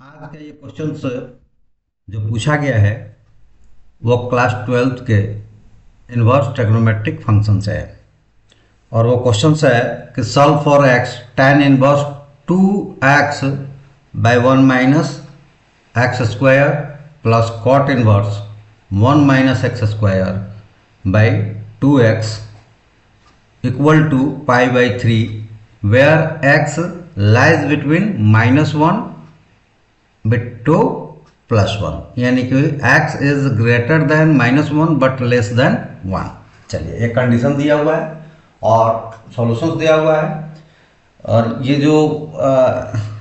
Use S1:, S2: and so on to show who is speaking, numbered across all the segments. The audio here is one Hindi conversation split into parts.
S1: आज का ये क्वेश्चन जो पूछा गया है वो क्लास 12th के इन्वर्स ट्रिग्नोमेट्रिक फंक्शन से है। और वो क्वेश्चन है कि solve for x tan inverse 2x by 1 minus x square plus cot inverse 1 minus x square by 2x equal to pi by 3 where x lies between -1 bit 2 +1, यानी कि x is greater than -1 but less than 1। चलिए, एक कंडीशन दिया हुआ है और सॉल्यूशंस दिया हुआ है। और ये जो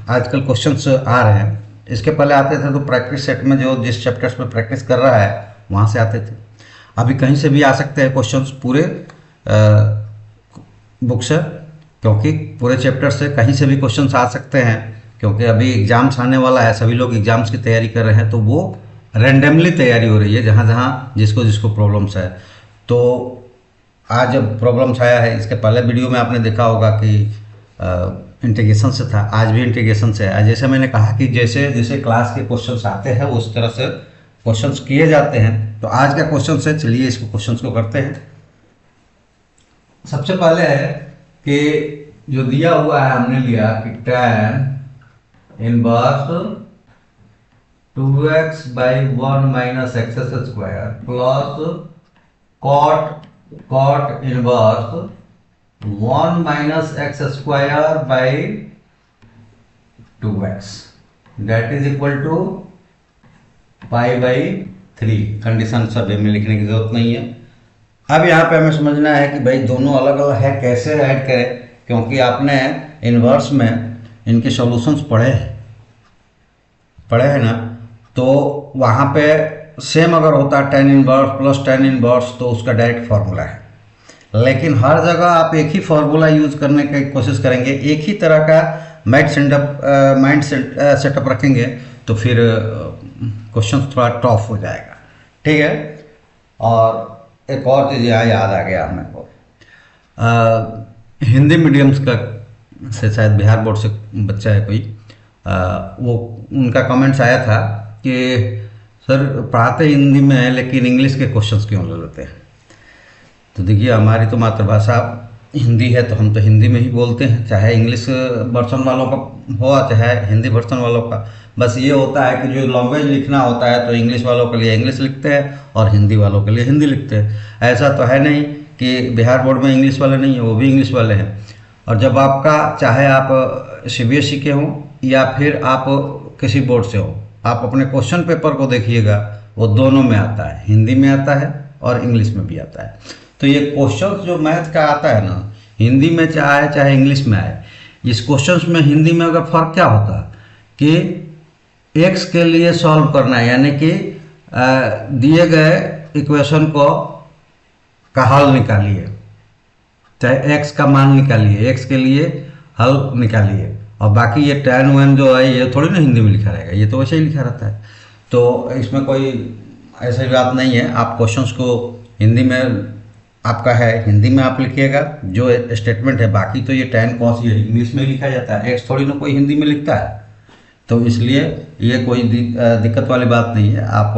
S1: आजकल क्वेश्चंस आ रहे हैं, इसके पहले आते थे तो प्रैक्टिस सेट में जो जिस चैप्टर्स में प्रैक्टिस कर रहा है वहाँ से आते थे। अभी कहीं से भी आ सकते हैं क्वेश्चंस पूरे बुक से, क्योंकि पूरे चैप्टर से कहीं से भी क्वेश्चंस आ सकते हैं, क्योंकि अभी एग्जाम्स आने वाला है। सभी लोग एग्जाम्स की तैयारी कर रहे हैं, तो वो रैंडमली तैयारी हो रही है जहाँ जहाँ जिसको जिसको प्रॉब्लम्स है। तो आज जब प्रॉब्लम्स आया है, इसके पहले वीडियो में आपने देखा होगा कि इंटीग्रेशन से था, आज भी इंटीग्रेशन से है। जैसे मैंने कहा कि जैसे जैसे क्लास के क्वेश्चंस आते हैं उस तरह से क्वेश्चंस किए जाते हैं। तो आज का क्वेश्चन है, चलिए इसको क्वेश्चंस को करते हैं। सबसे पहले है कि जो दिया हुआ है, हमने लिया कि tan inverse 2x by 1 minus x square plus cot inverse 1 minus x square by 2x that is equal to pi by 3। Condition सब में लिखने की जरूरत नहीं है। अब यहाँ पे हमें समझना है कि भाई दोनों अलग अलग है, कैसे ऐड करें, क्योंकि आपने इन्वर्स में इनके सॉल्यूशंस पढ़े हैं ना। तो वहाँ पे सेम अगर होता है tan inverse plus tan inverse तो उसका डायरेक्ट फार्मूला है, लेकिन हर जगह आप एक ही फार्मूला यूज करने की कोशिश करेंगे, एक ही तरह का माइंड सेटअप रखेंगे, तो फिर क्वेश्चन थोड़ा टफ हो जाएगा। ठीक है। और एक और चीज़ यहाँ याद आ गया हमें को, हिंदी मीडियम्स का से शायद बिहार बोर्ड से बच्चा है कोई, वो उनका कमेंट्स आया था कि सर पढ़ाते हिंदी में है लेकिन इंग्लिश के क्वेश्चंस क्यों ले लेते हैं। तो देखिए, हमारी तो मातृभाषा हिंदी है, तो हम तो हिंदी में ही बोलते हैं, चाहे इंग्लिश वर्जन वालों का हो चाहे हिंदी वर्जन वालों का। बस ये होता है कि जो लैंग्वेज लिखना होता है तो इंग्लिश वालों के लिए इंग्लिश लिखते हैं और हिंदी वालों के लिए हिंदी लिखते हैं। ऐसा तो है नहीं कि बिहार बोर्ड में इंग्लिश वाले नहीं है, वो भी इंग्लिश वाले हैं। और जब आपका, चाहे आप CBSE के हों या फिर आप किसी बोर्ड से हो, आप अपने क्वेश्चन पेपर को देखिएगा, वो दोनों में आता है, हिंदी में आता है और इंग्लिश में भी आता है। तो ये क्वेश्चन जो मैथ का आता है ना, हिंदी में चाहे इंग्लिश में आए, इस क्वेश्चन में हिंदी में अगर फर्क क्या होता कि x के लिए सॉल्व करना है, यानी कि दिए गए इक्वेशन का हल निकालिए, चाहे x का मान निकालिए, x के लिए हल निकालिए। और बाकी ये tan वन जो है ये थोड़ी ना हिंदी में लिखा रहेगा, ये तो वैसे ही लिखा रहता है। तो इसमें कोई ऐसी बात नहीं है। आप क्वेश्चंस को हिंदी में आपका है, हिंदी में आप लिखिएगा जो स्टेटमेंट है। बाकी तो ये tan cos ये इंग्लिश में लिखा जाता है, x थोड़ी ना कोई हिंदी में लिखता है। तो इसलिए ये कोई दिक्कत वाली बात नहीं है। आप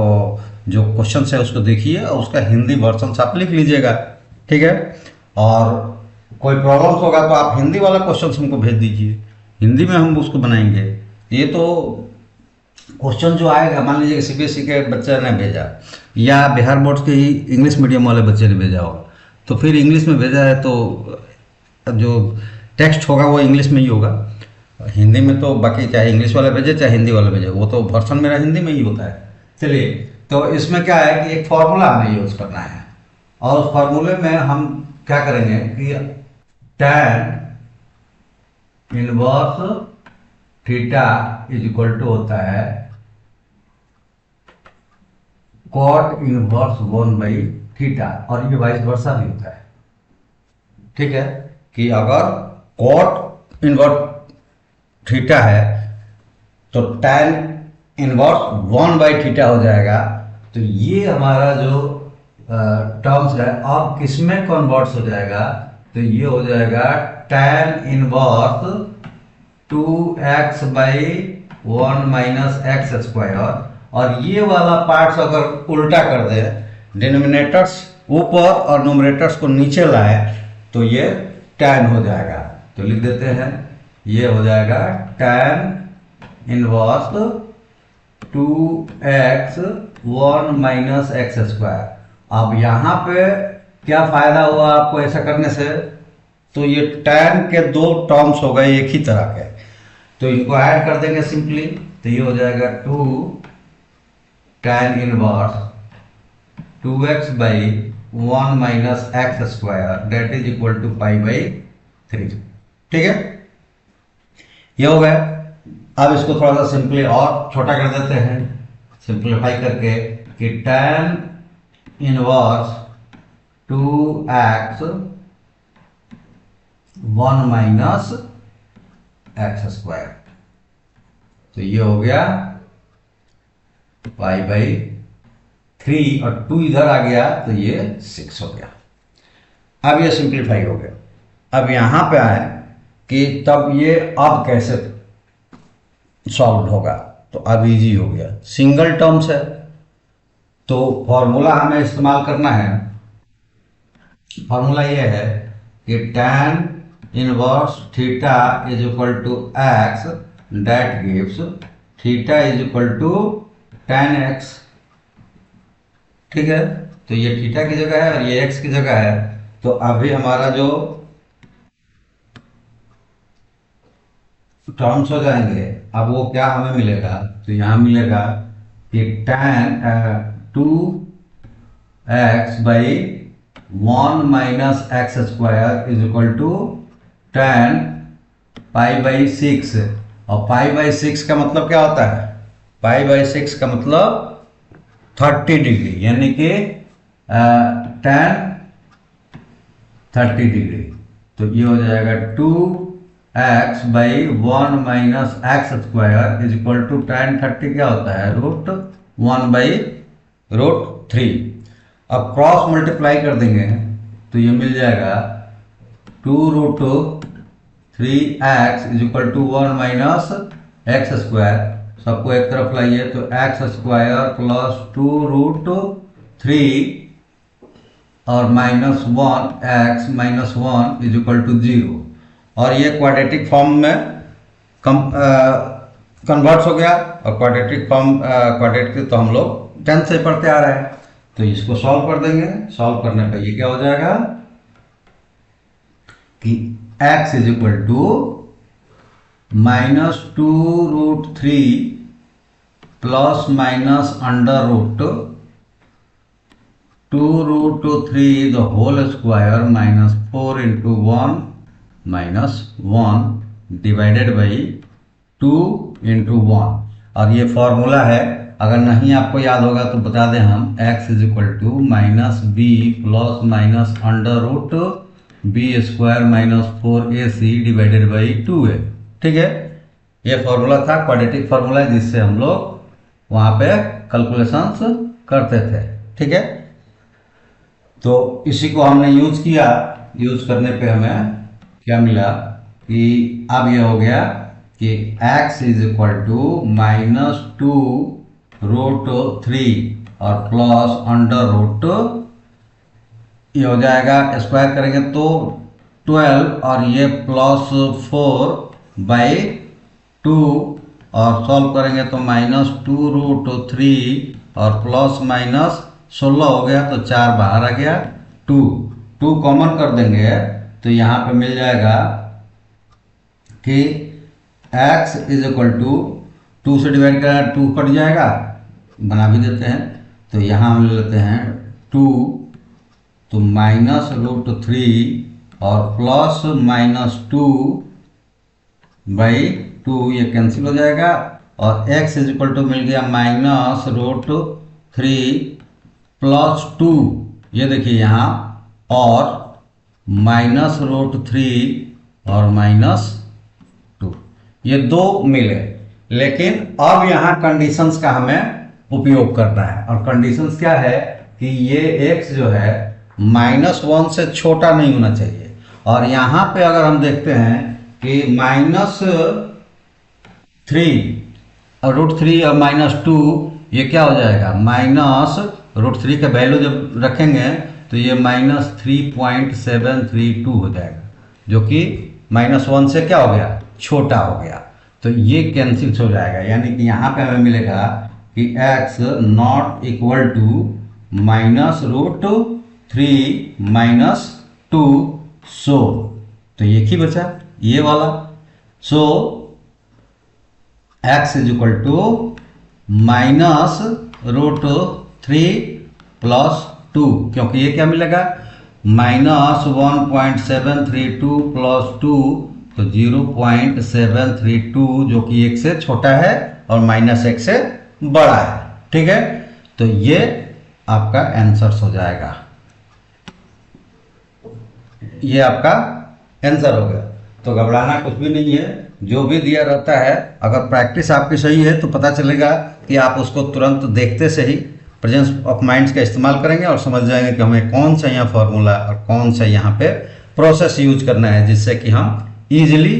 S1: जो क्वेश्चन है उसको देखिए और उसका हिंदी वर्जन आप लिख लीजिएगा। ठीक है। और कोई प्रॉब्लम्स होगा तो आप हिंदी वाला क्वेश्चन हमको भेज दीजिए, हिंदी में हम उसको बनाएंगे। ये तो क्वेश्चन जो आएगा, मान लीजिए CBSE के बच्चे ने भेजा या बिहार बोर्ड के ही इंग्लिश मीडियम वाले बच्चे ने भेजा होगा, तो फिर इंग्लिश में भेजा है तो जो टेक्स्ट होगा वो इंग्लिश में ही होगा। हिंदी में तो बाकी चाहे इंग्लिश वाला भेजे चाहे हिंदी वाला भेजे, वो तो वर्जन मेरा हिंदी में ही होता है। चलिए, तो इसमें क्या है कि एक फार्मूला हमें यूज करना है, और उस फार्मूले में हम क्या करेंगे कि tan inverse theta is equal to होता है कॉट इनवर्स 1 बाई थीटा, और ये वाइस वर्सा भी होता है। ठीक है, कि अगर कॉट इनवर्स थीटा है तो tan इनवर्स 1 बाई थीटा हो जाएगा। तो ये हमारा जो टर्म्स है अब किसमें कन्वर्ट्स हो जाएगा, तो ये हो जाएगा tan inverse 2x by 1 minus x square, और ये वाला पार्ट्स अगर उल्टा कर दे, डिनोमिनेटर्स ऊपर और न्यूमरेटर्स को नीचे लाए, तो ये tan हो जाएगा। तो लिख देते हैं, ये हो जाएगा tan inverse 2x 1 minus x square. अब यहाँ पे क्या फायदा हुआ आपको ऐसा करने से, तो ये tan के दो टर्म्स हो गए एक ही तरह के, तो इनको ऐड कर देंगे सिंपली, तो ये हो जाएगा 2 tan inverse 2x by 1 minus x square that is equal to π/3। ठीक है, ये हो गया। अब इसको थोड़ा सा सिंपली और छोटा कर देते हैं, सिंप्लीफाई करके कि tan inverse 2x 1 minus x square, तो ये हो गया π/3 और 2 इधर आ गया तो ये 6 हो गया। अब ये सिंप्लीफाई हो गया। अब यहां पे आए कि तब ये अब कैसे सॉल्व होगा, तो अब इजी हो गया, सिंगल टर्म्स है तो फॉर्मूला हमें इस्तेमाल करना है। फॉर्मूला ये है कि tan inverse theta is equal to x that gives theta is equal to tan x। ठीक है, तो ये थीटा की जगह है और ये x की जगह है, तो अभी हमारा जो टर्म्स हो जाएंगे, अब वो क्या हमें मिलेगा, तो यहां मिलेगा कि tan 2x by 1 minus x square is equal to tan π/6। और π/6 का मतलब क्या होता है, π/6 का मतलब 30 डिग्री, यानी कि tan 30 डिग्री। तो ये हो जाएगा 2x by 1 minus x square is equal to tan 30 क्या होता है, √1/√3। अब क्रॉस मल्टीप्लाई कर देंगे तो ये मिल जाएगा 2√3x is equal to 1 minus x square. सबको एक तरफ लाइए तो एक्स स्क्वायर प्लस 2√3 और -1 x minus 1 is equal to 0। और ये क्वाड्रेटिक फॉर्म में कन्वर्ट्स हो गया, और क्वाड्रेटिक फॉर्म क्वाड्रेटिक तो हम लोग 10th से पढ़ते आ रहे हैं, तो इसको सॉल्व कर देंगे। सॉल्व करने पर ये क्या हो जाएगा कि x is equal to -2√3 plus minus √2√3 the whole square minus 4 into 1 minus 1 divided by 2 into 1। और ये फॉर्मूला है, अगर नहीं आपको याद होगा तो बता दें हम, x is equal to -b plus minus √b square minus 4ac divided by 2a। ठीक है, ये फॉर्मूला था, क्वाड्रेटिक फॉर्मूला जिससे हम लोग वहां पे कैलकुलेशंस करते थे। ठीक है, तो इसी को हमने यूज किया। यूज करने पे हमें क्या मिला कि अब ये हो गया कि x इज इक्वल टू -2√3 और प्लस √2, ये हो जाएगा, स्क्वायर करेंगे तो 12 और ये प्लस 4/2 और सॉल्व करेंगे तो -2√3 और प्लस माइनस 16 हो गया, तो 4 बाहर आ गया, 2 कॉमन कर देंगे तो यहाँ पे मिल जाएगा कि x इज इक्वल टू 2 से डिवाइड करें 2 कट जाएगा, बना भी देते हैं, तो यहाँ हम ले लेते हैं 2, तो -√3 और प्लस -2/2 ये कैंसिल हो जाएगा, और x इज इक्वल टू मिल गया -√3 प्लस 2, ये देखिए यहाँ, और -√3 और -2, ये दो मिले। लेकिन अब यहाँ कंडीशंस का हमें उपयोग करना है, और कंडीशंस क्या है कि ये x जो है -1 से छोटा नहीं होना चाहिए। और यहाँ पे अगर हम देखते हैं कि -3 और √3 और -2 ये क्या हो जाएगा, -√3 का वैल्यू जब रखेंगे तो ये -3.732 हो जाएगा, जो कि -1 से क्या हो गया, छोटा हो गया। तो ये कैंसिल हो जाएगा, यानी कि यहाँ पे हमें मिलेगा कि x नॉट इक्वल टू -√3 - 2, सो तो एक ही बचा ये वाला। सो x इज इक्वल टू -√3 + 2, क्योंकि ये क्या मिलेगा, -1.732 + 2, तो 0.732, जो कि 1 से छोटा है और -1 से बड़ा है। ठीक है, तो ये आपका आंसर हो जाएगा, ये आपका आंसर हो गया। तो घबराना कुछ भी नहीं है, जो भी दिया रहता है अगर प्रैक्टिस आपकी सही है तो पता चलेगा कि आप उसको तुरंत देखते से ही प्रेजेंस ऑफ माइंड्स का इस्तेमाल करेंगे और समझ जाएंगे कि हमें कौन सा यहाँ फॉर्मूला और कौन सा यहाँ पे प्रोसेस यूज करना है, जिससे कि हम ईजिली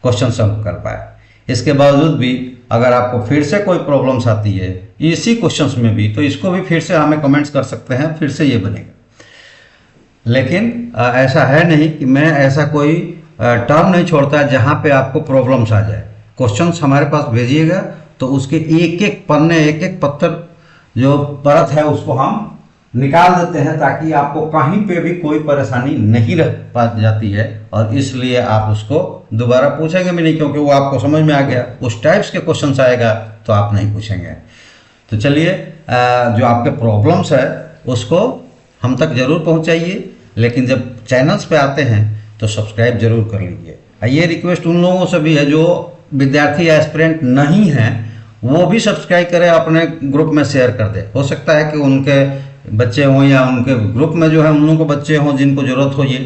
S1: क्वेश्चन सॉल्व कर पाए। इसके बावजूद भी अगर आपको फिर से कोई प्रॉब्लम्स आती है इसी क्वेश्चंस में भी, तो इसको भी फिर से हमें कमेंट्स कर सकते हैं, फिर से ये बनेगा। लेकिन ऐसा है नहीं कि मैं ऐसा कोई टर्म नहीं छोड़ता जहाँ पे आपको प्रॉब्लम्स आ जाए। क्वेश्चंस हमारे पास भेजिएगा तो उसके एक एक पन्ने, एक एक पत्थर जो परत है उसको हम निकाल देते हैं, ताकि आपको कहीं पे भी कोई परेशानी नहीं रह पा जाती है, और इसलिए आप उसको दोबारा पूछेंगे भी नहीं, क्योंकि वो आपको समझ में आ गया। उस टाइप्स के क्वेश्चंस आएगा तो आप नहीं पूछेंगे। तो चलिए, जो आपके प्रॉब्लम्स है उसको हम तक जरूर पहुंचाइए, लेकिन जब चैनल्स पे आते हैं तो सब्सक्राइब जरूर कर लीजिए। ये रिक्वेस्ट उन लोगों से भी है जो विद्यार्थी या एस्पिरेंट नहीं हैं, वो भी सब्सक्राइब करें, अपने ग्रुप में शेयर कर दे। हो सकता है कि उनके बच्चे हों या उनके ग्रुप में जो है उन लोगों को बच्चे हों जिनको ज़रूरत हो ये,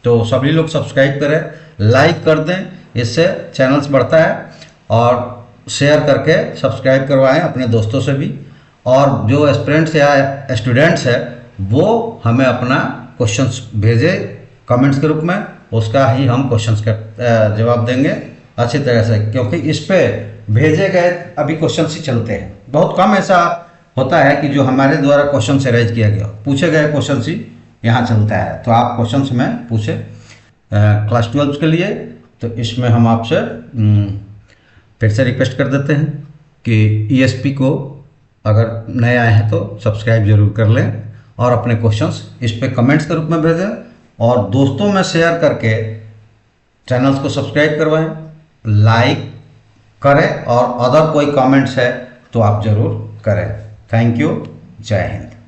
S1: तो सभी लोग सब्सक्राइब करें, लाइक कर दें, इससे चैनल्स बढ़ता है। और शेयर करके सब्सक्राइब करवाएं अपने दोस्तों से भी। और जो एस्पिरेंट्स या स्टूडेंट्स है वो हमें अपना क्वेश्चंस भेजे कमेंट्स के रूप में, उसका ही हम क्वेश्चंस का जवाब देंगे अच्छी तरह से, क्योंकि इस पे भेजे गए अभी क्वेश्चंस ही चलते हैं। बहुत कम ऐसा होता है कि जो हमारे द्वारा क्वेश्चन से राइज किया गया, पूछे गए क्वेश्चन ही यहाँ चलता है। तो आप क्वेश्चन में पूछे क्लास 12 के लिए, तो इसमें हम आपसे फिर से रिक्वेस्ट कर देते हैं कि ESP को अगर नए आए हैं तो सब्सक्राइब जरूर कर लें, और अपने क्वेश्चंस इस पे कमेंट्स के रूप में भेजें, और दोस्तों में शेयर करके चैनल्स को सब्सक्राइब करवाएं, लाइक करें, और अदर कोई कमेंट्स है तो आप जरूर करें। थैंक यू, जय हिंद।